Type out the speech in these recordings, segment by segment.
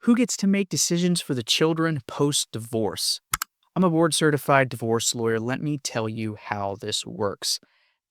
Who gets to make decisions for the children post-divorce? I'm a board-certified divorce lawyer. Let me tell you how this works.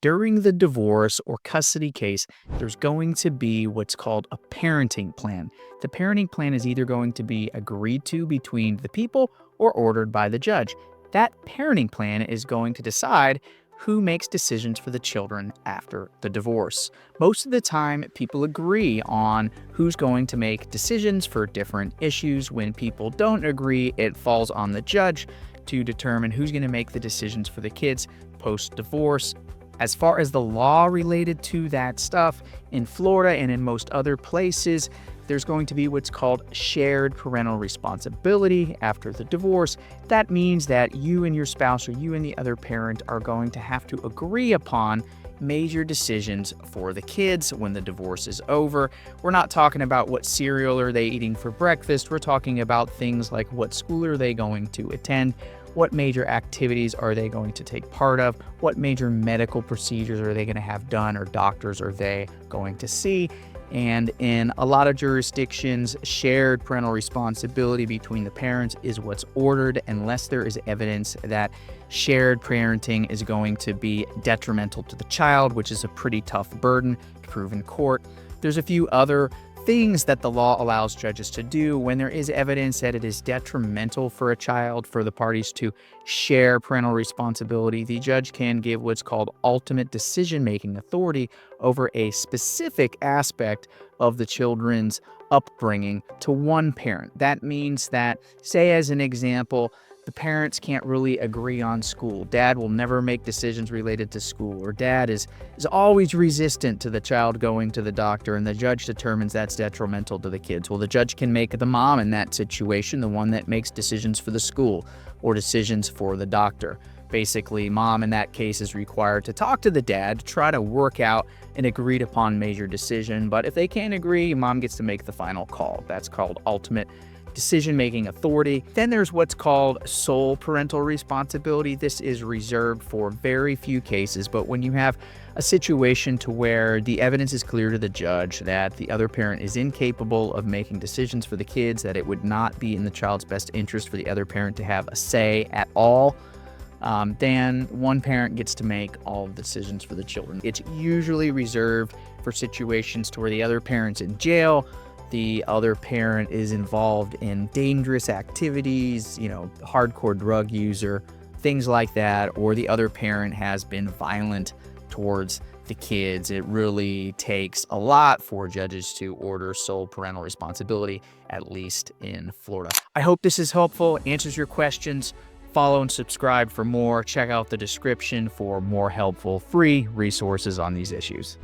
During the divorce or custody case, there's going to be what's called a parenting plan. The parenting plan is either going to be agreed to between the people or ordered by the judge. That parenting plan is going to decide who makes decisions for the children after the divorce. Most of the time, people agree on who's going to make decisions for different issues. When people don't agree, it falls on the judge to determine who's going to make the decisions for the kids post-divorce. As far as the law related to that stuff, in Florida and in most other places, there's going to be what's called shared parental responsibility after the divorce. That means that you and your spouse or you and the other parent are going to have to agree upon major decisions for the kids when the divorce is over. We're not talking about what cereal are they eating for breakfast. We're talking about things like what school are they going to attend, what major activities are they going to take part of, what major medical procedures are they going to have done, or doctors are they going to see. And in a lot of jurisdictions, shared parental responsibility between the parents is what's ordered unless there is evidence that shared parenting is going to be detrimental to the child, which is a pretty tough burden to prove in court. There's a few other things that the law allows judges to do when there is evidence that it is detrimental for a child for the parties to share parental responsibility. The judge can give what's called ultimate decision-making authority over a specific aspect of the children's upbringing to one parent. That means that, say as an example, the parents can't really agree on school. Dad will never make decisions related to school, or dad is always resistant to the child going to the doctor, and the judge determines that's detrimental to the kids. Well, the judge can make the mom in that situation the one that makes decisions for the school or decisions for the doctor. Basically, mom in that case is required to talk to the dad to try to work out an agreed upon major decision. But if they can't agree, mom gets to make the final call. That's called ultimate decision-making authority. Then there's what's called sole parental responsibility. This is reserved for very few cases, but when you have a situation to where the evidence is clear to the judge that the other parent is incapable of making decisions for the kids, that it would not be in the child's best interest for the other parent to have a say at all, then one parent gets to make all of the decisions for the children. It's usually reserved for situations to where the other parent's in jail, the other parent is involved in dangerous activities, hardcore drug user, things like that, or the other parent has been violent towards the kids. It really takes a lot for judges to order sole parental responsibility, at least in Florida. I hope this is helpful, answers your questions. Follow and subscribe for more. Check out the description for more helpful free resources on these issues.